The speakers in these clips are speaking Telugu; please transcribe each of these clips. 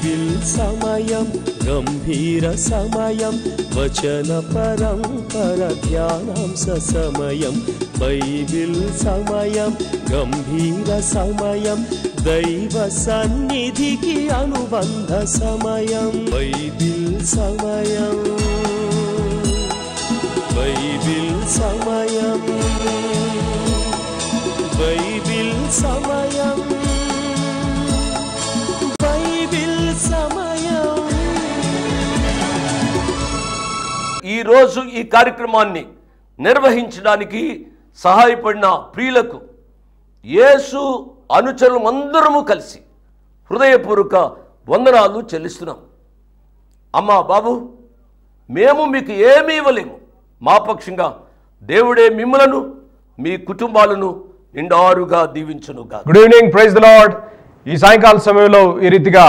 బైబిల్ సమయం గంభీర సమయం వచన పరంపర ధ్యానాంశ సమయం బైబిల్ సమయం గంభీర సమయం దైవ సన్నిధికి అనుబంధ సమయం బైబిల్ సమయం బైబిల్ సమయం బైబిల్ సమయం బైబిల్ సమయం. ఈరోజు ఈ కార్యక్రమాన్ని నిర్వహించడానికి సహాయపడిన ప్రియులకు యేసు అనుచరులు అందరము కలిసి హృదయపూర్వక వందనాలు చెల్లిస్తున్నాం. అమ్మా బాబు, మేము మీకు ఏమీ ఇవ్వలేము. మా పక్షంగా దేవుడే మిమ్మలను మీ కుటుంబాలను నిండారుగా దీవించునుగా. Good evening, praise the Lord. ఈ సాయంకాల సమయంలో ఈ రీతిగా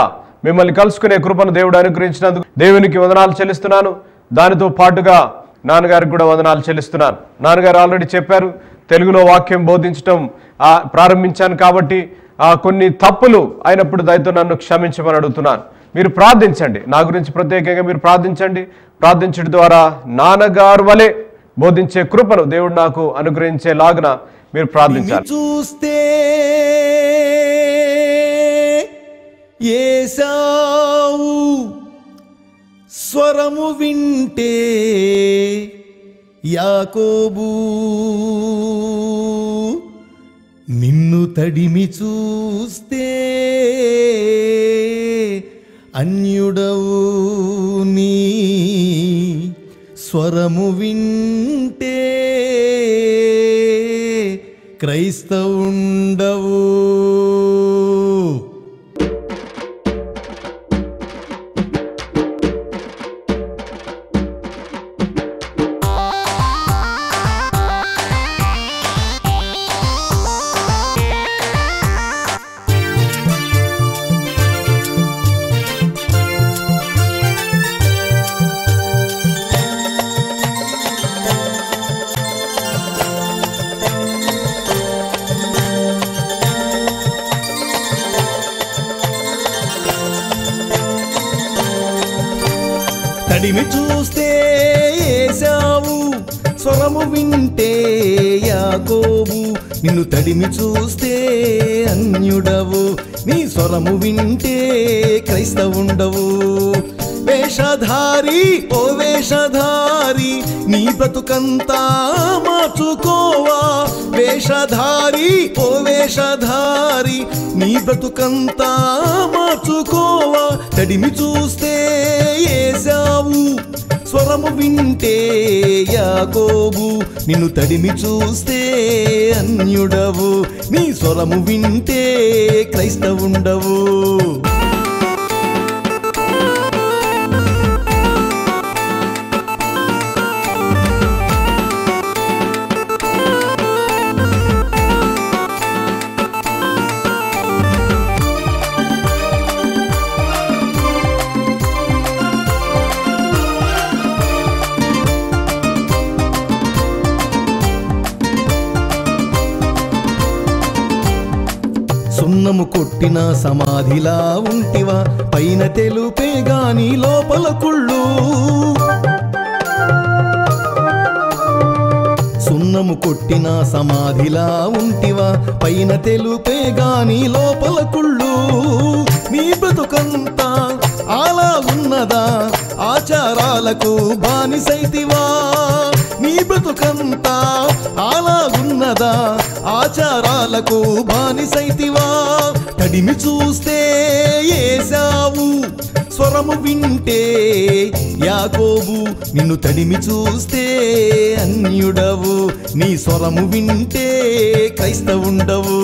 మిమ్మల్ని కలుసుకునే కృపను దేవుడు అనుగ్రహించినందుకు దేవునికి వందనాలు చెల్లిస్తున్నాను. దానితో పాటుగా నాన్నగారికి కూడా వందనాలు చెల్లిస్తున్నాను. నాన్నగారు ఆల్రెడీ చెప్పారు, తెలుగులో వాక్యం బోధించడం ప్రారంభించాను కాబట్టి కొన్ని తప్పులు అయినప్పుడు దయతో నన్ను క్షమించమని అడుగుతున్నాను. మీరు ప్రార్థించండి, నా గురించి ప్రత్యేకంగా మీరు ప్రార్థించండి. ప్రార్థించడం ద్వారా నాన్నగారు వలె బోధించే కృపను దేవుడు నాకు అనుగ్రహించేలాగున మీరు ప్రార్థించాలి. చూస్తే యేసావు స్వరము వింటే యాకోబు నిన్ను తడిమి చూస్తే అన్యుడవు నీ స్వరము వింటే క్రైస్తవుండవు. తడిమి చూస్తే యేసావు స్వరము వింటే యాకోబు నిన్ను తడిమి చూస్తే అన్యుడవు నీ స్వరము వింటే క్రైస్తవుండవు. వేషధారి ఓ వేషధారి నీ బ్రతుకంతా మార్చుకోవా. వేషధారి ఓ వేషధారి నీ బ్రతుకంతా మార్చుకోవా. తడిమి చూస్తే యేసావు స్వరము వింటే యాకోబు నిన్ను తడిమి చూస్తే అన్యుడవు నీ స్వరము వింటే క్రైస్తవుండవు. సున్నము కొట్టిన సమాధిలా ఉంటివా, పైన తెలుపే గాని లోపల కుళ్ళు. సున్నము కొట్టిన సమాధిలా ఉంటివా, పైన తెలుపే గాని లోపల కుళ్ళు. నీ బ్రతుకంతా అలా ఉన్నదా, ఆచారాలకు బానిసైతివా. నీ బ్రతుకంతా అలా ఉన్నదా, ఆచారాలకు బానిసైతివా. తడిమి చూస్తే యేసావు స్వరము వింటే యాకోబు నిన్ను తడిమి చూస్తే అన్యుడవు నీ స్వరము వింటే క్రైస్తవుండవు.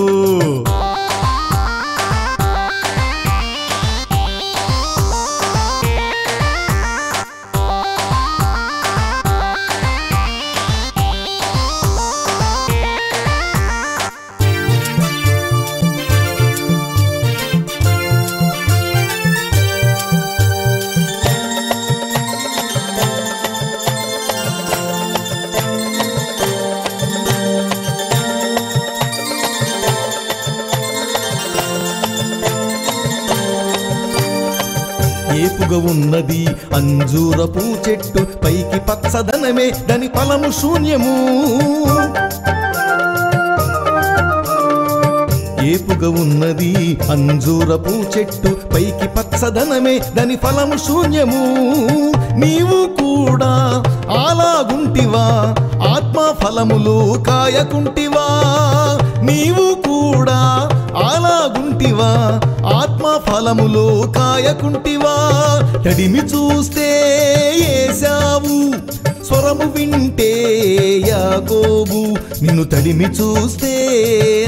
ఏపుగా ఉన్నది అంజూరపు చెట్టు, పైకి పచ్చదనమే దాని ఫలము శూన్యము. ఏపుగా ఉన్నది అంజూరపు చెట్టు, పైకి పచ్చదనమే దాని ఫలము శూన్యము. నీవు కూడా అలాగుంటివా, ఆత్మ ఫలములు కాయకుంటివా. నీవు కూడా అలాగుంటివా, ఆత్మ ఫలములు కాయకుంటివా. తడిమి చూస్తే ఏశావు, స్వరము వింటే యాకోబు. నిన్ను తడిమి చూస్తే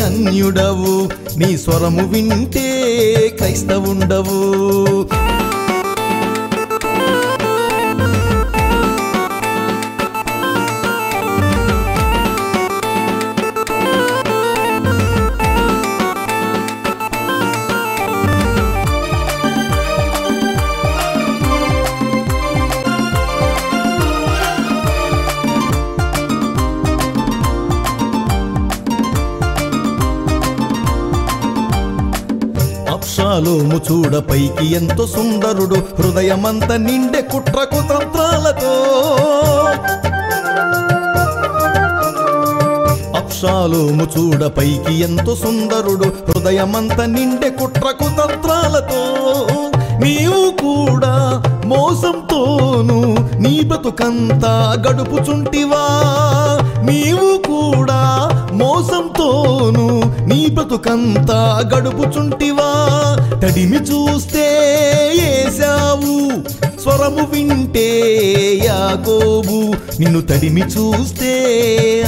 అన్యుడవు, నీ స్వరము వింటే క్రైస్తవుండవు. అబ్షాలోము చూడ పైకి ఎంతో సుందరుడు, హృదయమంత నిండే కుట్ర కుతంత్రాలతో. అబ్షాలోము చూడ పైకి ఎంతో సుందరుడు, హృదయమంత నిండే కుట్ర కుతంత్రాలతో. నీవు కూడా మోసంతోను నీ బతుకంతా గడుపుచుంటివా. నీవు కూడా మోసంతోను నీ బతుకంతా గడుపుచుంటివా. తడిమి చూస్తే ఏశావు, స్వరము వింటే యాకోబు. నిన్ను తడిమి చూస్తే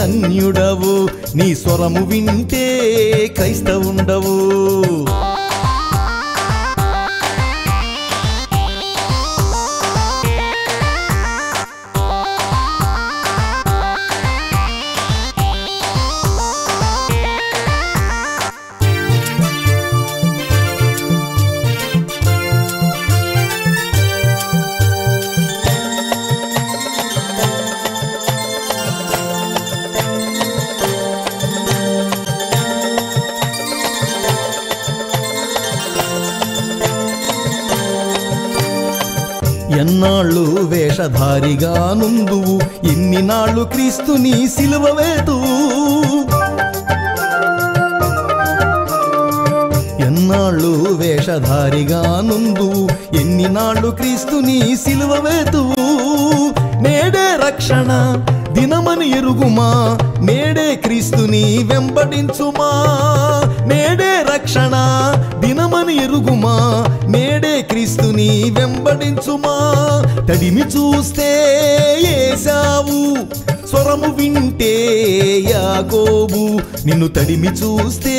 అన్యుడవు, నీ స్వరము వింటే క్రైస్తవుండవు. ఎన్నాళ్ళు వేషధారిగా నుందువు, ఎన్ని నాళ్ళు క్రీస్తుని సిలువ వేతువు. ఎన్నాళ్ళు వేషధారిగా నుందువు, ఎన్ని నాళ్ళు క్రీస్తుని సిలువ వేతువు. నేడే రక్షణ దినమని ఎరుగుమా, నేడే క్రీస్తుని వెంబడించుమా. నేడే రక్షణ దినమని ఎరుగుమా, నేడే క్రీస్తుని వెంబడించుమా. తడిమి చూస్తే ఏశావు, స్వరము వింటే యాకోబు. నిన్ను తడిమి చూస్తే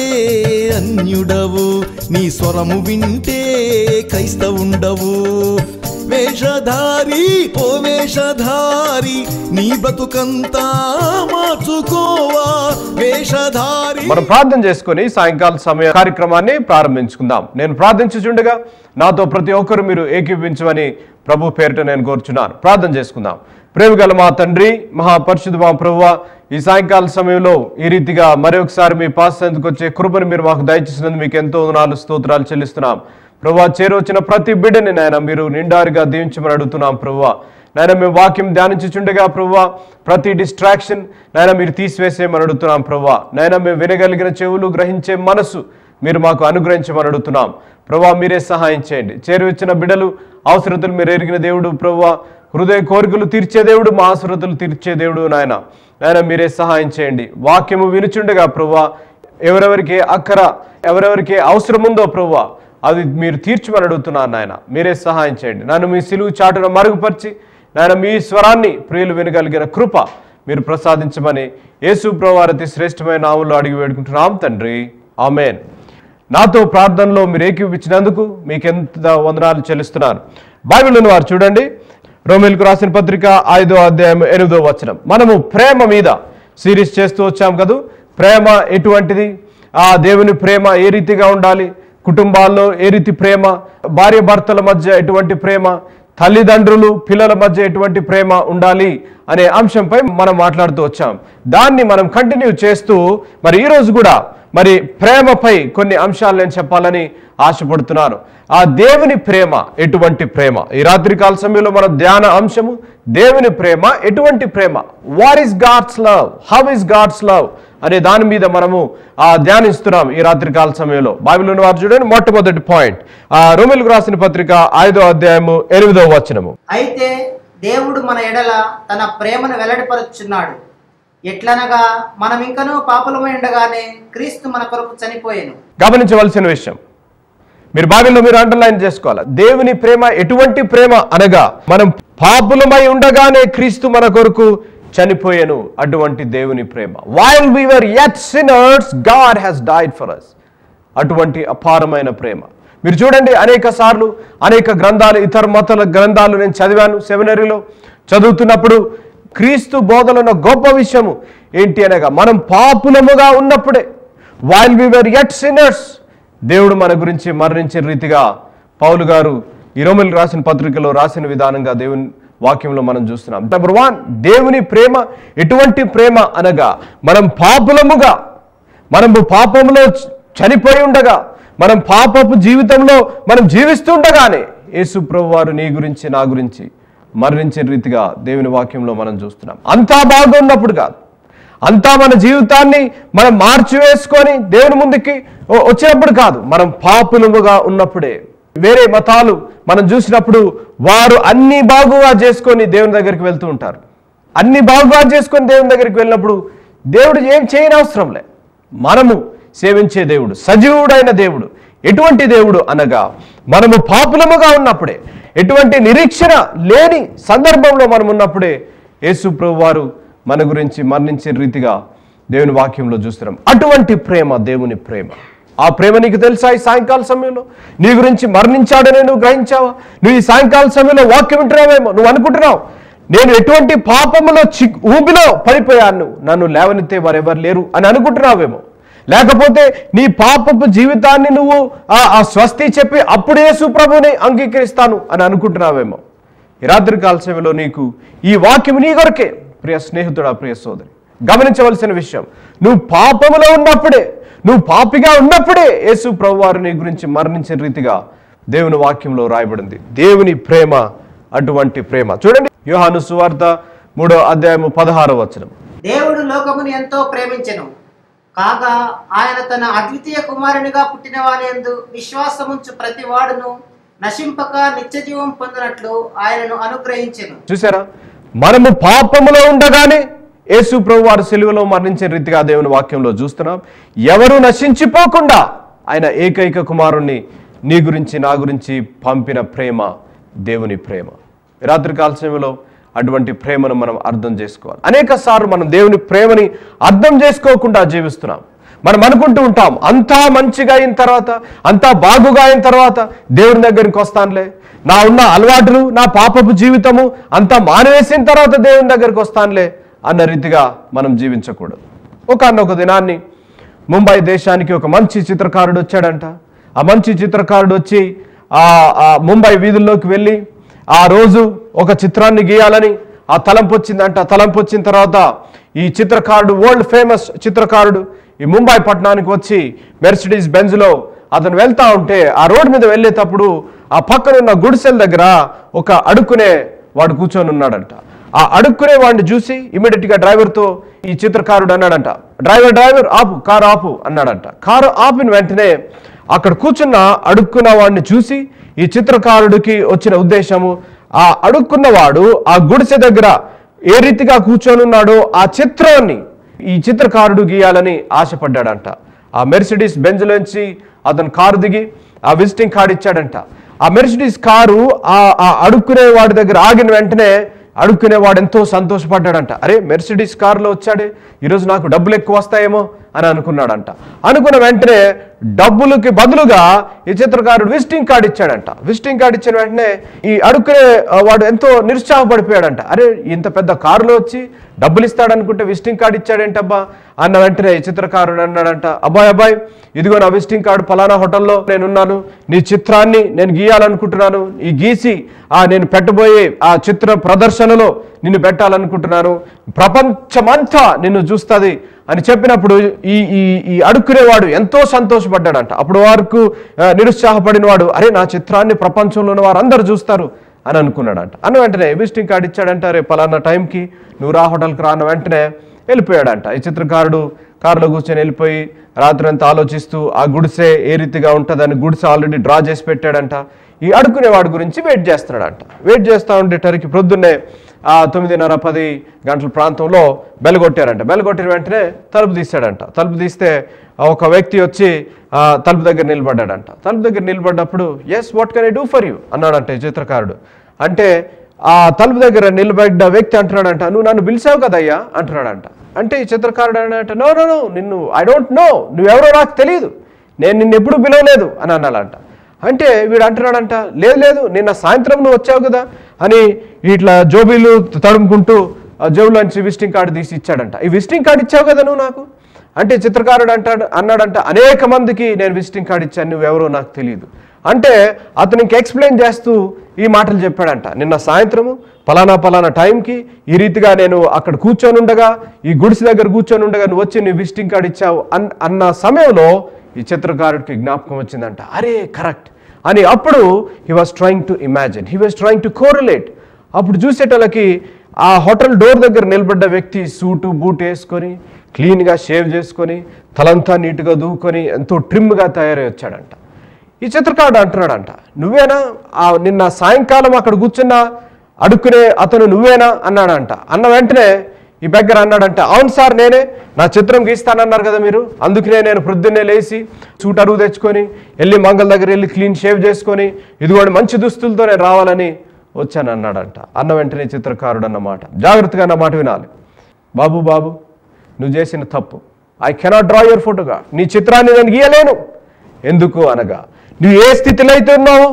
అన్యుడవు, నీ స్వరము వింటే క్రైస్తవుండవు. వేషధారి ఓ వేషధారి, నీ బతుకంతా మార్చుకోవా. వేషధారి. మనం ప్రార్థన చేసుకుని సాయంకాల సమయ కార్యక్రమాన్ని ప్రారంభించుకుందాం. నేను ప్రార్థించుచుండగా నాతో ప్రతి ఒక్కరు మీరు ఏకీభించమని ప్రభు పేరిట నేను కోరుచున్నాను. ప్రార్థన చేసుకుందాం. ప్రేమగల మా తండ్రి, మహాపరిశుద్ధ మా ప్రభువా, ఈ సాయంకాల సమయంలో ఈ రీతిగా మరొకసారి మీ పాసందుకు వచ్చే కృపను మీరు మాకు దయచేసినందుకు మీకు ఎంతో వందనాలు, స్తోత్రాలు చెల్లిస్తున్నాం. ప్రభువా, చేరొచ్చిన ప్రతి బిడ్డని నాయన మీరు నిండారుగా దీవించమని అడుగుతున్నాం. ప్రభువా నాయన మేము వాక్యం ధ్యానించుచుండగా ప్రభువా ప్రతి డిస్ట్రాక్షన్ నాయన మీరు తీసివేసేయమని అడుగుతున్నాం. ప్రభువా నాయన మేము వినగలిగిన చెవులు, గ్రహించే మనసు మీరు మాకు అనుగ్రహించమని అడుగుతున్నాం. ప్రభువా మీరే సహాయం చేయండి. చేరువచ్చిన బిడ్డలు అవసరతలు మీరు ఎరిగిన దేవుడు. ప్రభువా హృదయ కోరికలు తీర్చే దేవుడు, మా అవసరతలు తీర్చే దేవుడు. నాయన నాయన మీరే సహాయం చేయండి. వాక్యము వినుచుండగా ప్రభువా ఎవరెవరికి అక్కర, ఎవరెవరికి అవసరం ఉందో ప్రభువా అది మీరు తీర్చమని అడుగుతున్నాను. నాయన మీరే సహాయం చేయండి. నన్ను మీ సిలువు చాటున మరుగుపరిచి నాయన మీ స్వరాన్ని ప్రియులు వినగలిగిన కృప మీరు ప్రసాదించమని యేసు ప్రభువారి అతి శ్రేష్టమైన నామములో అడిగి వేడుకుంటున్నాం తండ్రి, ఆమేన్. నాతో ప్రార్థనలో మీరు ఏకీపించినందుకు మీకు ఎంత వందనాలు చెల్లిస్తున్నాను. బైబిల్ని వారు చూడండి, రోమీయులకు రాసిన పత్రిక 5వ అధ్యాయం 8వ వచనం. మనము ప్రేమ మీద సిరీస్ చేస్తూ వచ్చాం కదా. ప్రేమ ఎటువంటిది, ఆ దేవుని ప్రేమ ఏ రీతిగా ఉండాలి, కుటుంబాల్లో ఏ రీతి ప్రేమ, భార్య భర్తల మధ్య ఎటువంటి ప్రేమ, తల్లిదండ్రులు పిల్లల మధ్య ఎటువంటి ప్రేమ ఉండాలి అనే అంశంపై మనం మాట్లాడుతూ వచ్చాం. దాన్ని మనం కంటిన్యూ చేస్తూ మరి ఈరోజు కూడా మరి ప్రేమపై కొన్ని అంశాలు నేను చెప్పాలని ఆశపడుతున్నాను. ఆ దేవుని ప్రేమ ఎటువంటి ప్రేమ? ఈ రాత్రికాల సమయంలో మన ధ్యాన అంశము దేవుని ప్రేమ ఎటువంటి ప్రేమ. What is God's love, how is God's love అనే దాని మీద మనము ధ్యానిస్తున్నాం ఈ రాత్రికాల సమయంలో. బైబిల్ వారు చూడండి, మొట్టమొదటి పాయింట్ రోమీయులకు రాసిన పత్రిక 5వ అధ్యాయము 8వ వచనము. అయితే దేవుడు మన ఎడల తన ప్రేమను వెల్లడిపరుచున్నాడు, ఎట్లనగా మనం ఇంకనూ పాపులమై ఉండగానే క్రీస్తు మన కొరకు చనిపోయెను. గమనించవలసిన విషయం, మీరు బైబిల్లో మీరు అండర్లైన్ చేసుకోవాలి. దేవుని ప్రేమ ఎటువంటి ప్రేమ అనగా మనం పాపులమై ఉండగానే క్రీస్తు మన కొరకు చనిపోయెను. అటువంటి దేవుని ప్రేమ. while we were yet sinners God has died for us. అటువంటి అపారమైన ప్రేమ. మీరు చూడండి, అనేక సార్లు అనేక గ్రంథాలు, ఇతర మతాల గ్రంథాలు నేను చదివాను. సెమినరీలో చదువుతున్నప్పుడు క్రీస్తు బోధనలో గొప్ప విషయము ఏంటి అనగా మనం పాపులముగా ఉన్నప్పుడే, while we were yet sinners, దేవుడు మన గురించి మరణించిన రీతిగా పౌలు గారు ఈ రోమీయులకు రాసిన పత్రికలో రాసిన విధానంగా దేవుని వాక్యంలో మనం చూస్తున్నాం. నెంబర్ 1, దేవుని ప్రేమ ఎటువంటి ప్రేమ అనగా మనం పాపులముగా, మనము పాపములో చనిపోయి ఉండగా, మనం పాపపు జీవితంలో మనం జీవిస్తుండగానే యేసు ప్రభువారు నీ గురించి నా గురించి మరణించే రీతిగా దేవుని వాక్యంలో మనం చూస్తున్నాం. అంతా బాగున్నప్పుడు కాదు, అంతా మన జీవితాన్ని మనం మార్చివేసుకొని దేవుని ముందుకి వచ్చినప్పుడు కాదు, మనం పాపులముగా ఉన్నప్పుడే. వేరే మతాలు మనం చూసినప్పుడు వారు అన్ని బాగుగా చేసుకొని దేవుని దగ్గరికి వెళ్తూ ఉంటారు. అన్ని బాగుగా చేసుకొని దేవుని దగ్గరికి వెళ్ళినప్పుడు దేవుడు ఏం చేయని అవసరం లే. మనము సేవించే దేవుడు సజీవుడైన దేవుడు. ఎటువంటి దేవుడు అనగా మనము పాపులముగా ఉన్నప్పుడే, ఎటువంటి నిరీక్షణ లేని సందర్భంలో మనం ఉన్నప్పుడే యేసు ప్రభువారు మన గురించి మరణించే రీతిగా దేవుని వాక్యంలో చూస్తున్నాం. అటువంటి ప్రేమ దేవుని ప్రేమ. ఆ ప్రేమ నీకు తెలుసా? ఈ సాయంకాల సమయంలో నీ గురించి మరణించాడనే నువ్వు గ్రహించావా? నువ్వు ఈ సాయంకాల సమయంలో వాక్యం వింటున్నావేమో, నువ్వు అనుకుంటున్నావు నేను ఎటువంటి పాపములో ఊబిలో పడిపోయాను, నన్ను లేవనెత్తే వారెవరు లేరు అని అనుకుంటున్నావేమో. లేకపోతే నీ పాపపు జీవితాన్ని నువ్వు ఆ స్వస్తి చెప్పి అప్పుడు యేసు ప్రభువుని అంగీకరిస్తాను అని అనుకుంటున్నావేమో. ఈ రాత్రికాల సమయంలో నీకు ఈ వాక్యం నీ కొరకే. ప్రియ స్నేహితుడా, ప్రియ సోదరి, గమనించవలసిన విషయం, నువ్వు పాపములో ఉన్నప్పుడే, నువ్వు పాపిగా ఉన్నప్పుడే యేసు ప్రభువారు నీ గురించి మరణించిన రీతిగా దేవుని వాక్యంలో రాయబడింది. దేవుని ప్రేమ అటువంటి ప్రేమ. చూడండి, యోహాను సువార్త 3వ అధ్యాయము 16వ వచనం. దేవుడు లోకమును ఎంతో ప్రేమించెను, కాగా ఆయన తన అద్వితీయ కుమారునిగా పుట్టిన వాని యందు విశ్వాసముంచు ప్రతి వాడును నశింపక నిత్యజీవం పొందినట్లు ఆయనను అనుగ్రహించెను. చూసారా, మనము పాపములో ఉండగానే యేసు ప్రభు వారు సిలువలో మరణించే రీతిగా దేవుని వాక్యంలో చూస్తున్నాం. ఎవరు నశించిపోకుండా ఆయన ఏకైక కుమారుణ్ణి నీ గురించి నా గురించి పంపిన ప్రేమ దేవుని ప్రేమ. రాత్రికాల సమయంలో అటువంటి ప్రేమను మనం అర్థం చేసుకోవాలి. అనేక సార్లు మనం దేవుని ప్రేమని అర్థం చేసుకోకుండా జీవిస్తున్నాం. మనం అనుకుంటూ ఉంటాం అంతా మంచిగా అయిన తర్వాత, అంతా బాగుగా అయిన తర్వాత దేవుని దగ్గరికి వస్తానులే, నా ఉన్న అలవాటులు, నా పాపపు జీవితము అంతా మానేసిన తర్వాత దేవుని దగ్గరికి వస్తానులే అన్న రీతిగా మనం జీవించకూడదు. ఒక దినాన్ని ముంబై దేశానికి ఒక మంచి చిత్రకారుడు వచ్చాడంట. ఆ మంచి చిత్రకారుడు వచ్చి ఆ ముంబై వీధుల్లోకి వెళ్ళి ఆ రోజు ఒక చిత్రాన్ని గీయాలని ఆ తలంపు వచ్చిందంట. తలంపు వచ్చిన తర్వాత ఈ చిత్రకారుడు, వరల్డ్ ఫేమస్ చిత్రకారుడు, ఈ ముంబై పట్టణానికి వచ్చి మెర్సిడీస్ బెంజ్లో అతను వెళ్తా ఉంటే ఆ రోడ్డు మీద వెళ్ళేటప్పుడు ఆ పక్కనున్న గుడిసెల దగ్గర ఒక అడుక్కునే వాడు కూర్చొని ఉన్నాడంట. ఆ అడుక్కునే వాడిని చూసి ఇమీడియట్గా డ్రైవర్తో ఈ చిత్రకారుడు అన్నాడంట, డ్రైవర్ ఆపు, కారు ఆపు అన్నాడంట. కారు ఆపిన వెంటనే అక్కడ కూర్చున్న అడుక్కున్న వాడిని చూసి ఈ చిత్రకారుడికి వచ్చిన ఉద్దేశము, ఆ అడుక్కున్నవాడు ఆ గుడిసె దగ్గర ఏ రీతిగా కూర్చొని ఉన్నాడో ఆ చిత్రాన్ని ఈ చిత్రకారుడు గీయాలని ఆశపడ్డాడంట. ఆ మెర్సిడీస్ బెంజ్లోంచి అతను కారు దిగి ఆ విజిటింగ్ కార్డు ఇచ్చాడంట. ఆ మెర్సిడీస్ కారు ఆ అడుక్కునే వాడి దగ్గర ఆగిన వెంటనే అడుక్కునేవాడు ఎంతో సంతోషపడ్డాడంట. అరే, మెర్సిడీస్ కారులో వచ్చాడే, ఈరోజు నాకు డబ్బులు ఎక్కువ వస్తాయేమో అని అనుకున్నాడంట. అనుకున్న వెంటనే డబ్బులకి బదులుగా ఈ చిత్రకారుడు విజిటింగ్ కార్డు ఇచ్చాడంట. విజిటింగ్ కార్డు ఇచ్చిన వెంటనే ఈ అడుక్కునే వాడు ఎంతో నిరుత్సాహపడిపోయాడంట. అరే, ఇంత పెద్ద కారులో వచ్చి డబ్బులు ఇస్తాడనుకుంటే విజిటింగ్ కార్డు ఇచ్చాడేంటబ్బా అన్న వెంటనే ఈ చిత్రకారుడు అన్నాడంట, అబ్బాయి ఇదిగో నా విజిటింగ్ కార్డు పలానా హోటల్లో నేనున్నాను, నీ చిత్రాన్ని నేను గీయాలనుకుంటున్నాను, ఈ గీసి నేను పెట్టబోయే ఆ చిత్ర ప్రదర్శనలో నిన్ను పెట్టాలనుకుంటున్నాను, ప్రపంచమంతా నిన్ను చూస్తుంది అని చెప్పినప్పుడు ఈ ఈ ఈ అడుక్కునేవాడు ఎంతో సంతోషపడ్డాడంట. అప్పుడు వారికి నిరుత్సాహపడిన వాడు, అరే నా చిత్రాన్ని ప్రపంచంలో ఉన్న వారందరూ చూస్తారు అని అనుకున్నాడంట. అన్న వెంటనే విజిటింగ్ కార్డు ఇచ్చాడంట, రేపు పలానా టైంకి నువ్వు రా హోటల్కి రా అన్న వెంటనే వెళ్ళిపోయాడంట. ఈ చిత్రకారుడు కారులో కూర్చొని వెళ్ళిపోయి రాత్రి అంతా ఆలోచిస్తూ ఆ గుడిసె ఏ రీతిగా ఉంటుందని గుడిసె ఆల్రెడీ డ్రా చేసి పెట్టాడంట. ఈ అడుక్కునేవాడి గురించి వెయిట్ చేస్తున్నాడంట. వెయిట్ చేస్తూ ఉండేటరికి ప్రొద్దున్నే 9:30-10 గంటల ప్రాంతంలో బెల్ కొట్టారంట. బెల్ కొట్టిన వెంటనే తలుపు తీశాడంట. తలుపు తీస్తే ఒక వ్యక్తి వచ్చి తలుపు దగ్గర నిలబడ్డాడంట. తలుపు దగ్గర నిలబడ్డప్పుడు yes what can I do for you అన్నాడంట ఈ చిత్రకారుడు. అంటే ఆ తలుపు దగ్గర నిలబడ్డ వ్యక్తి అంటున్నాడంట, నువ్వు నన్ను పిలిచావు కదయ్యా అంటున్నాడంట. అంటే ఈ చిత్రకారుడు అన్నట్టు నో నో నో నిన్ను ఐ డోంట్ నో, నువ్వెవరో నాకు తెలియదు, నేను నిన్ను ఎప్పుడు పిలవలేదు అని అన్నాడంట. అంటే వీడు అంటున్నాడంట, లేదు లేదు నిన్న సాయంత్రం నువ్వు వచ్చావు కదా అని ఇట్లా జోబీలు తడుముకుంటూ జోబులోంచి విజిటింగ్ కార్డు తీసి ఇచ్చాడంట. ఈ విజిటింగ్ కార్డు ఇచ్చావు కదా నువ్వు నాకు అంటే చిత్రకారుడు అన్నాడంట, అనేక మందికి నేను విజిటింగ్ కార్డు ఇచ్చాను, నువ్వెవరో నాకు తెలియదు అంటే అతనికి ఎక్స్ప్లెయిన్ చేస్తూ ఈ మాటలు చెప్పాడంట. నిన్న సాయంత్రము పలానా టైంకి ఈ రీతిగా నేను అక్కడ కూర్చొని ఉండగా, ఈ గుడిసె దగ్గర కూర్చొని ఉండగా నువ్వు వచ్చి నీ విజిటింగ్ కార్డు ఇచ్చావు అన్న సమయంలో ఈ చిత్రకారుడికి జ్ఞాపకం వచ్చిందంట, అరే కరెక్ట్ అని. అప్పుడు he was trying to imagine, he was trying to correlate. అప్పుడు చూసేటోళ్ళకి ఆ హోటల్ డోర్ దగ్గర నిలబడ్డ వ్యక్తి సూటు బూట్ వేసుకొని క్లీన్గా షేవ్ చేసుకొని తలంతా నీట్గా దూకొని ఎంతో ట్రిమ్గా తయారై వచ్చాడంట. ఈ చిత్రకారుడు అంటున్నాడంట, నువ్వేనా నిన్న సాయంకాలం అక్కడ కూర్చున్న అడుక్కునే అతను నువ్వేనా అన్నాడంట. అన్న వెంటనే ఈ బెగ్గర అన్నాడంట, అవును సార్ నేనే, నా చిత్రం గీస్తానన్నారు కదా మీరు, అందుకనే నేను ప్రొద్దున్నే లేచి సూట్ అరుగు తెచ్చుకొని వెళ్ళి మంగళ దగ్గర వెళ్ళి క్లీన్ షేవ్ చేసుకొని ఇదిగోండి మంచి దుస్తులతో నేను రావాలని వచ్చాను అన్నాడంట. అన్న వెంటనే చిత్రకారుడు అన్నమాట, జాగ్రత్తగా అన్న మాట వినాలి, బాబు నువ్వు చేసిన తప్పు, ఐ కెనాట్ డ్రా యువర్ ఫోటోగా, నీ చిత్రాన్ని నేను గీయలేను. ఎందుకు అనగా నువ్వు ఏ స్థితిలో అయితే ఉన్నావో,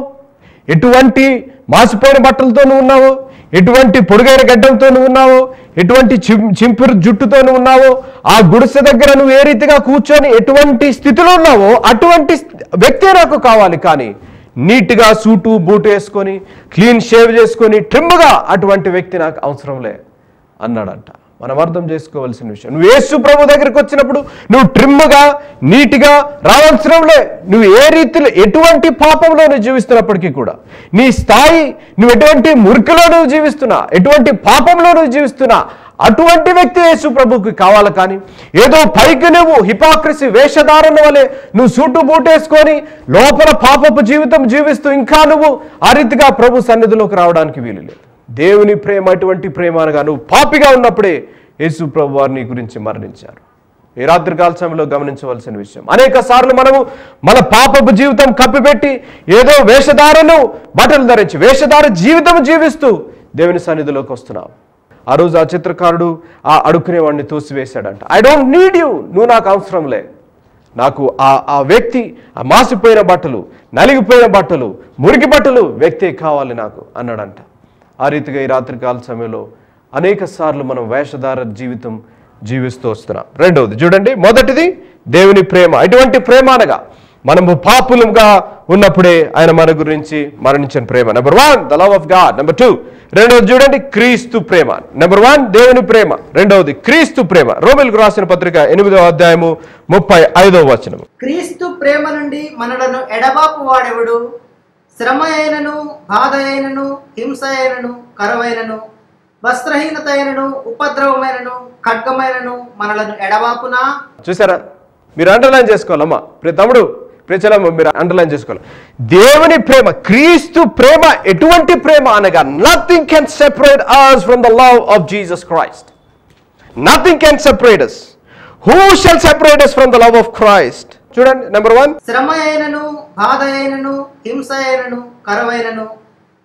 ఎటువంటి మాసిపోయిన బట్టలతో నువ్వు ఉన్నావో, ఎటువంటి పొడుగైన గడ్డంతో నువ్వు ఉన్నావో, ఎటువంటి చింపురు జుట్టుతో నువ్వు ఉన్నావో, ఆ గుడిసె దగ్గర నువ్వు ఏ రీతిగా కూర్చొని ఎటువంటి స్థితిలో ఉన్నావో అటువంటి వ్యక్తే నాకు కావాలి. కానీ నీట్గా సూటు బూటు వేసుకొని క్లీన్ షేవ్ చేసుకొని ట్రిమ్గా అటువంటి వ్యక్తి నాకు అవసరంలే అన్నాడంట. మనం అర్థం చేసుకోవాల్సిన విషయం, నువ్వు యేసు ప్రభు దగ్గరికి వచ్చినప్పుడు నువ్వు ట్రిమ్గా నీట్గా రావాల్సినలే. నువ్వు ఏ రీతిలో ఎటువంటి పాపంలో నువ్వు జీవిస్తున్నప్పటికీ కూడా నీ స్థాయి నువ్వు ఎటువంటి మురికిలో నువ్వు జీవిస్తున్నా, ఎటువంటి పాపంలో నువ్వు జీవిస్తున్నా అటువంటి వ్యక్తి యేసు ప్రభుకి కావాలి. కానీ ఏదో పైకి నువ్వు హిపోక్రసీ వేషధారణ వలె నువ్వు సూటు బూటేసుకొని లోపల పాపపు జీవితం జీవిస్తూ ఇంకా నువ్వు ఆ రీతిగా ప్రభు సన్నిధిలోకి రావడానికి వీలు లేదు. దేవుని ప్రేమ అటువంటి ప్రేమ అనగా నువ్వు పాపిగా ఉన్నప్పుడే యేసు ప్రభు వారు నీ గురించి మరణించారు. ఈ రాత్రికాల సమయంలో గమనించవలసిన విషయం, అనేక సార్లు మనము మన పాపపు జీవితం కప్పిపెట్టి ఏదో వేషధారను బట్టలు ధరించి వేషధార జీవితం జీవిస్తూ దేవుని సన్నిధిలోకి వస్తున్నావు. ఆ రోజు ఆ చిత్రకారుడు ఆ అడుక్కునేవాడిని తోసివేశాడంట, ఐ డోంట్ నీడ్ యూ, నువ్వు నాకు అవసరంలే, నాకు ఆ వ్యక్తి ఆ మాసిపోయిన బట్టలు నలిగిపోయిన బట్టలు మురికి బట్టలు వ్యక్తే కావాలి నాకు అన్నాడంట. ఆ రీతిగా ఈ రాత్రికాల సమయంలో అనేక సార్లు మనం వేషధార జీవితం జీవిస్తూ వస్తున్నాం. రెండవది చూడండి, మొదటిది దేవుని ప్రేమ. ఎటువంటి ప్రేమ అనగా మనము పాపులుగా ఉన్నప్పుడే ఆయన మన గురించి మరణించిన ప్రేమ. Number 1 the love of God. Number 2 రెండవది చూడండి క్రీస్తు ప్రేమ. నెంబర్ 1 దేవుని ప్రేమ, రెండవది క్రీస్తు ప్రేమ. రోమీయులకు రాసిన పత్రిక 8వ అధ్యాయము 35వ వచనం. క్రీస్తు ప్రేమ నుండి మనలను ఎడబాపు వాడెవడు? శ్రమ అయినను బాధ అయినను హింస అయినను కరవైనను వస్త్రహీనత అయినను ఉపద్రవమైనను ఖడ్గమైనను మనలను ఎడబాపునా. చూసారా, మీరు అండర్లైన్ చేసుకోవాలమ్మా, ప్రియ తమ్ముడు ప్రియ చెల్లమ్మ, మీరు అండర్లైన్ చేసుకోవాలి. దేవుని ప్రేమ, క్రీస్తు ప్రేమ ఎటువంటి ప్రేమ అనగా nothing can separate us from the love of Jesus Christ. Nothing can separate us. Who shall separate us from the love of Christ? చూడండి, నెంబర్ 1 శ్రమ అయినను బాధ అయినను హింస అయినను కరవైనను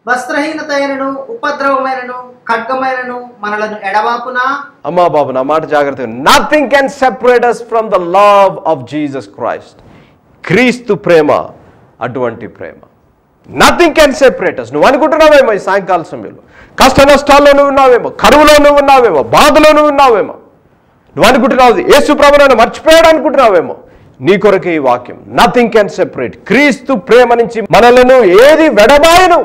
వస్త్రహీనత అయినను ఉపద్రవమైనను ఖడ్గమైనను మనలను ఎడబాపునా. అమ్మా బాబు నా మాట జాగ్రత్తగా, nothing can separate us from the love of Jesus Christ. క్రీస్తు ప్రేమ అటువంటి ప్రేమ. Nothing can separate us. నువ్వు అనుకుంటున్నావేమో ఈ సాయంకాల సమయంలో కష్ట నష్టాల్లో నువ్వు ఉన్నావేమో, కరువులో నువ్వు ఉన్నావేమో, బాధలో నువ్వు ఉన్నావేమో, నువ్వు అనుకుంటున్నావు యేసు ప్రభు నన్ను మర్చిపోయాడు అనుకుంటున్నావేమో. నీ కొరకే ఈ వాక్యం, నథింగ్ కెన్ సెపరేట్. క్రీస్తు ప్రేమ నుంచి మనలను ఏది వెడబాయను.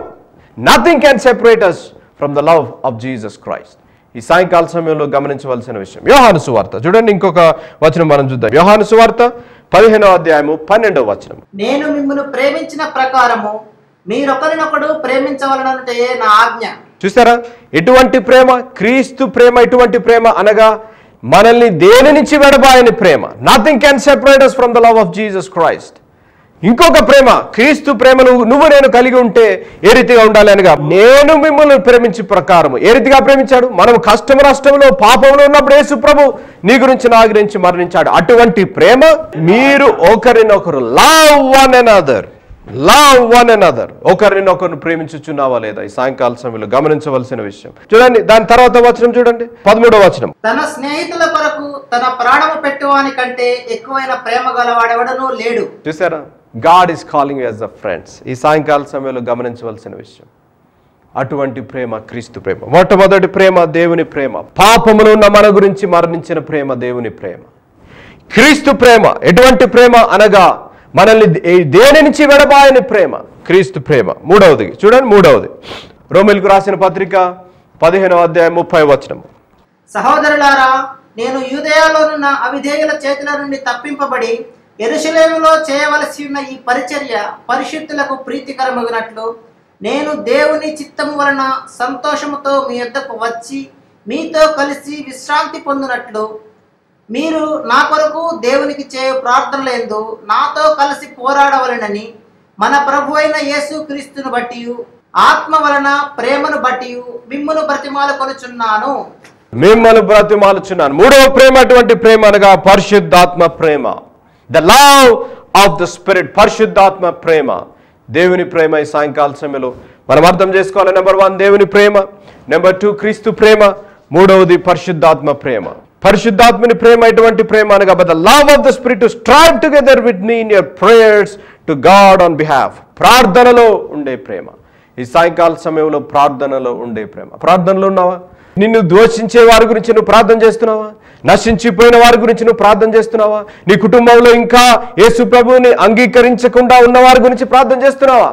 Nothing can separate us from the love of Jesus Christ. ఈ సాయంకాల సమయంలో గమనించవలసిన విషయం. యోహాను సువార్త చూడండి, ఇంకొక వచనం మనం చూద్దాం. యోహాను సువార్త 15వ అధ్యాయము 12వ వచనం. నేను మిమ్మల్ని ప్రేమించిన ప్రకారము మీరొకరినొకడు ప్రేమించవలనంటే నా ఆజ్ఞ. చూసారా, ఎటువంటి ప్రేమ? క్రీస్తు ప్రేమ. ఎటువంటి ప్రేమ అనగా మనల్ని దేని నుంచి విడబాయని ప్రేమ. Nothing can separate us from the love of Jesus Christ. ఇంకొక ప్రేమ, క్రీస్తు ప్రేమను నువ్వు నేను కలిగి ఉంటే ఏ రీతిగా ఉండాలి అనగా, నేను మిమ్మల్ని ప్రేమించి ప్రకారము. ఏ రీతిగా ప్రేమించాడు? మనం కష్టం నష్టంలో పాపంలో ఉన్నప్పుడు యేసు ప్రభు నీ గురించి నా గురించి మరణించాడు. అటువంటి ప్రేమ మీరు ఒకరినొకరు love one another, love one another. ఒకరినొకరు ప్రేమించుచున్నావా లేదా? ఈ సాయంకాల సమయంలో గమనించవలసిన విషయం. చూడండి, దాని తర్వాత వచనం చూడండి, 13వ వచనం. తన స్నేహితుల కొరకు తన ప్రాణము పెట్టువాని కంటే ఎక్కువైన ప్రేమ గలవాడెవడనూ లేడు. చూసారా, God is calling as the friends. ఈ సాయంకాల సమయంలో గమనించవలసిన విషయం, అటువంటి ప్రేమ క్రీస్తు ప్రేమ. మొట్టమొదటి ప్రేమ దేవుని ప్రేమ. పాపములో ఉన్న మన గురించి మరణించిన ప్రేమ దేవుని ప్రేమ. క్రీస్తు ప్రేమ ఎటువంటి ప్రేమ అనగా మనల్ని దేని నుంచి విడబాయని ప్రేమ, క్రీస్తు ప్రేమ. మూడవది చూడండి, మూడవది రోమీయులకు రాసిన పత్రిక 15వ అధ్యాయం 30వ వచనం. సహోదరులారా, నేను యూదయలోనున్న అవిధేయుల చేతుల నుండి తప్పింపబడి యెరూషలేములో చేయవలసి ఉన్న ఈ పరిచర్య పరిశుద్ధులకు ప్రీతికరమగునట్లు నేను దేవుని చిత్తము వలన సంతోషముతో మీ యొద్దకు వచ్చి మీతో కలిసి విశ్రాంతి పొందినట్లు మీరు నా కొరకు దేవునికి చేయు ప్రార్థనలందు నాతో కలిసి పోరాడవలెనని మన ప్రభు అయిన యేసు క్రీస్తును బట్టి ఆత్మ వలన ప్రేమను బట్టి మిమ్మును బ్రతిమాలుకొనుచున్నాను. మిమ్మల్ని బ్రతిమాలుచున్నాను. మూడవ ప్రేమ అటువంటి ప్రేమ అనగా పరిశుద్ధాత్మ ప్రేమ. The love of the Spirit, పరిశుద్ధాత్మ ప్రేమ, దేవుని ప్రేమ. ఈ సాయంకాల సమయంలో మనం అర్థం చేసుకోవాలి. నెంబర్ 1 దేవుని ప్రేమ, నెంబర్ 2 క్రీస్తు ప్రేమ, మూడవది పరిశుద్ధాత్మ ప్రేమ. పరిశుద్ధాత్మని ప్రేమ ఎటువంటి ప్రేమ అనగా the love of the spirit to strive together with me in your prayers to God on behalf. ప్రార్థనలో ఉండే ప్రేమ. ఈ సాయంకాల సమయంలో ప్రార్థనలో ఉండే ప్రేమ. ప్రార్థనలో ఉన్నావా? నిన్ను దూషించే వారి గురించి నువ్వు ప్రార్థన చేస్తున్నావా? నశించిపోయిన వారి గురించి నువ్వు ప్రార్థన చేస్తున్నావా? నీ కుటుంబంలో ఇంకా యేసు ప్రభువుని అంగీకరించకుండా ఉన్న వారి గురించి ప్రార్థన చేస్తున్నావా?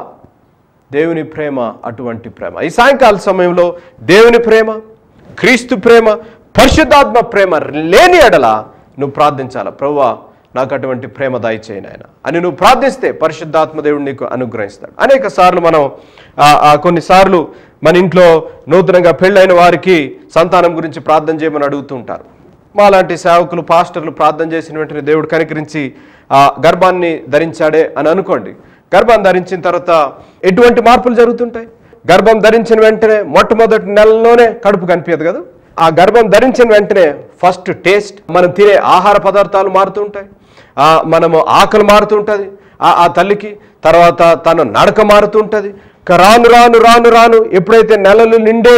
దేవుని ప్రేమ అటువంటి ప్రేమ. ఈ సాయంకాల సమయంలో దేవుని ప్రేమ, క్రీస్తు ప్రేమ, పరిశుద్ధాత్మ ప్రేమ లేని ఎడల నువ్వు ప్రార్థించాలా, ప్రభువా నాకు అటువంటి ప్రేమ దయచేయి నాయన అని నువ్వు ప్రార్థిస్తే పరిశుద్ధాత్మ దేవుడు నీకు అనుగ్రహిస్తాడు. అనేక సార్లు మనం కొన్నిసార్లు మన ఇంట్లో నూతనంగా పెళ్ళైన వారికి సంతానం గురించి ప్రార్థన చేయమని అడుగుతూ ఉంటారు. మాలాంటి సేవకులు, పాస్టర్లు ప్రార్థన చేసిన వెంటనే దేవుడు కనికరించి గర్భాన్ని ధరించాడే అని అనుకోండి. గర్భాన్ని ధరించిన తర్వాత ఎటువంటి మార్పులు జరుగుతుంటాయి? గర్భం ధరించిన వెంటనే మొట్టమొదటి నెలలోనే కడుపు కనిపించదు కదా. ఆ గర్భం ధరించిన వెంటనే ఫస్ట్ టేస్ట్, మనం తినే ఆహార పదార్థాలు మారుతూ ఉంటాయి, మనము ఆకలి మారుతూ ఉంటుంది ఆ తల్లికి. తర్వాత తన నడక మారుతూ ఉంటుంది. రాను రాను రాను రాను ఎప్పుడైతే నెలలు నిండే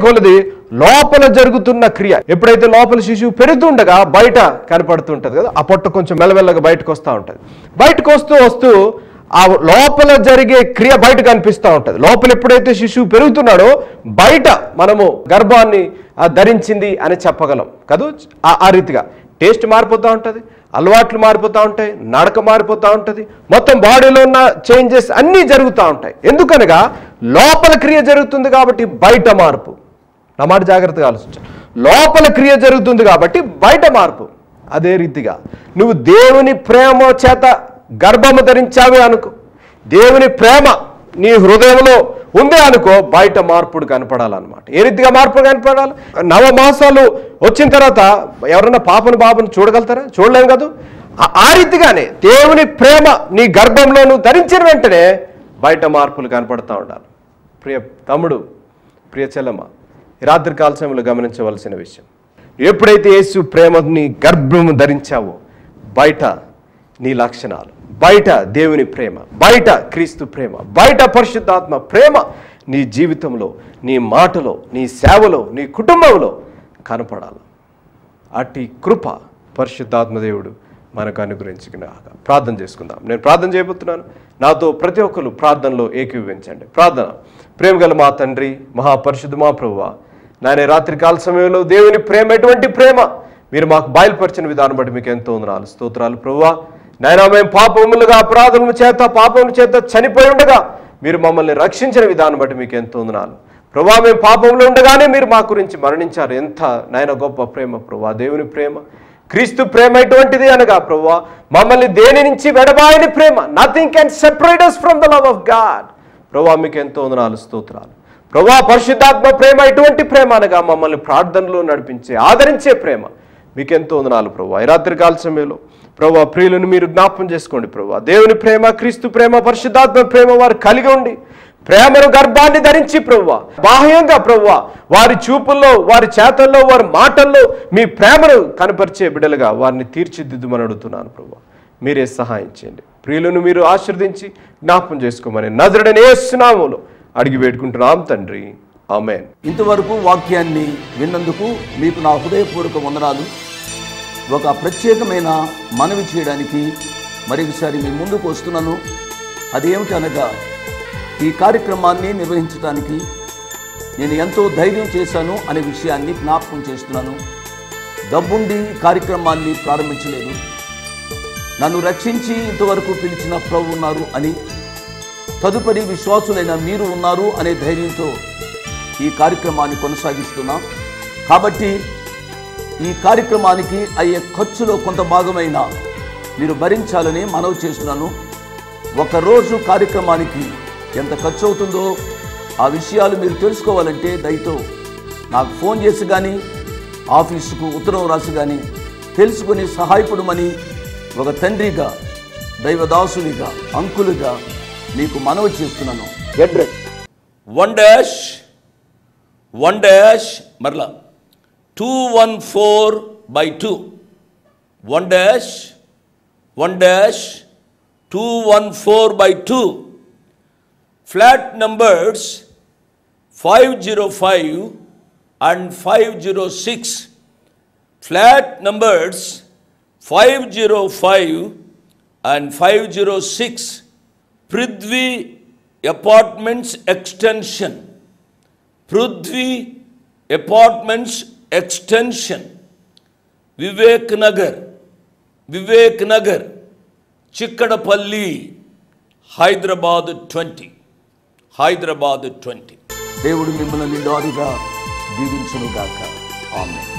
కొలది లోపల జరుగుతున్న క్రియ, ఎప్పుడైతే లోపల శిశువు పెరుగుతుండగా బయట కనపడుతుంటది కదా, ఆ పొట్ట కొంచెం మెల్లమెల్లగా బయటకు వస్తూ ఉంటుంది. బయటకు వస్తూ ఆ లోపల జరిగే క్రియ బయట కనిపిస్తూ ఉంటుంది. లోపల ఎప్పుడైతే శిశువు పెరుగుతున్నాడో బయట మనము గర్భాన్ని ధరించింది అని చెప్పగలం కదా. ఆ రీతిగా టేస్ట్ మారిపోతూ ఉంటుంది, అలవాట్లు మారిపోతూ ఉంటాయి, నడక మారిపోతూ ఉంటుంది, మొత్తం బాడీలో ఉన్న చేంజెస్ అన్నీ జరుగుతూ ఉంటాయి. ఎందుకనగా లోపల క్రియ జరుగుతుంది కాబట్టి బయట మార్పు. నా మాట జాగ్రత్తగా ఆలోచించాలి. లోపల క్రియ జరుగుతుంది కాబట్టి బయట మార్పు. అదే రీతిగా నువ్వు దేవుని ప్రేమ చేత గర్భము ధరించావే అనుకో, దేవుని ప్రేమ నీ హృదయంలో ఉందే అనుకో, బయట మార్పుడు కనపడాలన్నమాట. ఏ రీతిగా మార్పుడు కనపడాలి? 9 మాసాలు వచ్చిన తర్వాత ఎవరన్నా బాబుని చూడగలుగుతారా? చూడలేం కదా. ఆ రీతిగానే దేవుని ప్రేమ నీ గర్భంలో నువ్వు ధరించిన వెంటనే బయట మార్పులు కనపడుతూ ఉండాలి. ప్రియ తమ్ముడు, ప్రియ చెల్లమ్మ, ఈ రాత్రి కాల సమయంలో గమనించవలసిన విషయం, ఎప్పుడైతే యేసు ప్రేమని గర్భము ధరించావో బయట నీ లక్షణాలు, బయట దేవుని ప్రేమ, బయట క్రీస్తు ప్రేమ, బయట పరిశుద్ధాత్మ ప్రేమ నీ జీవితంలో, నీ మాటలో, నీ సేవలో, నీ కుటుంబంలో కనపడాలి. అట్టి కృప పరిశుద్ధాత్మ దేవుడు మనకు అనుగ్రహించుకున్నాక ప్రార్థన చేసుకుందాం. నేను ప్రార్థన చేయబోతున్నాను. నాతో ప్రతి ఒక్కరు ప్రార్థనలో ఏకీభవించండి. ప్రార్థన. ప్రేమగల మా తండ్రి, మహాపరిశుద్ధ మా ప్రభువా, నానే రాత్రి కాల సమయంలో దేవుని ప్రేమ ఎటువంటి ప్రేమ మీరు మాకు బయలుపరిచిన విధానం బట్టి మీకు ఎంతో వందనాలు, స్తోత్రాలు ప్రభువా. నాయనా, మేము పాపములుగా పాపముల చేత చనిపోయి ఉండగా మీరు మమ్మల్ని రక్షించిన విధానం బట్టి మీకు ఎంతో వందనాలు ప్రభా మేము పాపంలో ఉండగానే మీరు మా గురించి మరణించారు. ఎంత నాయన గొప్ప ప్రేమ ప్రభా, దేవుని ప్రేమ, క్రీస్తు ప్రేమ ఎటువంటిది అనగా ప్రభా మమ్మల్ని దేని నుంచి వెడబాయని ప్రేమ. Nothing can separate us from the love of God. ప్రభా మీకు ఎంతో వందనాలు, స్తోత్రాలు ప్రభా. పరిశుద్ధాత్మ ప్రేమ ఎటువంటి ప్రేమ అనగా మమ్మల్ని ప్రార్థనలో నడిపించే ఆదరించే ప్రేమ. మీకెంతో వందనాలు ప్రభా. ఈ రాత్రి కాల సమయంలో ప్రభా ప్రియులను మీరు జ్ఞాపం చేసుకోండి ప్రభా. దేవుని ప్రేమ, క్రీస్తు ప్రేమ, పరిశుద్ధాత్మ ప్రేమ వారు కలిగి ఉండి ప్రేమను గర్భాన్ని ధరించి ప్రభువా బాహ్యంగా ప్రభువా వారి చూపుల్లో, వారి చేతల్లో, వారి మాటల్లో మీ ప్రేమను కనపరిచే బిడ్డలుగా వారిని తీర్చిదిద్దుమని అడుగుతున్నాను ప్రభువా. మీరే సహాయం చేయండి. ప్రియులను మీరు ఆశీర్వదించి జ్ఞాపం చేసుకోమని నజరుడైన యేసు నామములో అడిగి వేడుకుంటున్నాం తండ్రి, ఆమేన్. ఇంతవరకు వాక్యాన్ని విన్నందుకు మీకు నా హృదయపూర్వక వందనాలు. ఒక ప్రత్యేకమైన మనవి చేయడానికి మరొకసారి మీ ముందుకు వస్తున్నాను. అదేమిటి అనగా, ఈ కార్యక్రమాన్ని నిర్వహించడానికి నేను ఎంతో ధైర్యం చేశాను అనే విషయాన్ని జ్ఞాపకం చేస్తున్నాను. డబ్బుండి కార్యక్రమాన్ని ప్రారంభించలేదు. నన్ను రక్షించి ఇంతవరకు పిలిచిన ప్రభు ఉన్నారు అని, తదుపరి విశ్వాసులైన మీరు ఉన్నారు అనే ధైర్యంతో ఈ కార్యక్రమాన్ని కొనసాగిస్తున్నాం. కాబట్టి ఈ కార్యక్రమానికి అయ్యే ఖర్చులో కొంత భాగమైన మీరు భరించాలని మనవి చేస్తున్నాను. ఒకరోజు కార్యక్రమానికి ఎంత ఖర్చు అవుతుందో ఆ విషయాలు మీరు తెలుసుకోవాలంటే దయతో నాకు ఫోన్ చేసి కానీ ఆఫీసుకు ఉత్తరం రాసి కానీ తెలుసుకుని సహాయపడమని ఒక తండ్రిగా, దైవదాసునిగా, అంకులుగా మీకు మనవి చేస్తున్నాను. అడ్రస్ 1-1- మరలా 214/2 1-1-214/2 flat numbers 505 and 506. Flat numbers 505 and 506. Prithvi apartments extension, Prithvi apartments extension, Vivek Nagar, Chikkadpally, Hyderabad 20. దేవుడు మిమ్మల్ని నిండారుగా దీవించునుగాక. ఆమేన్.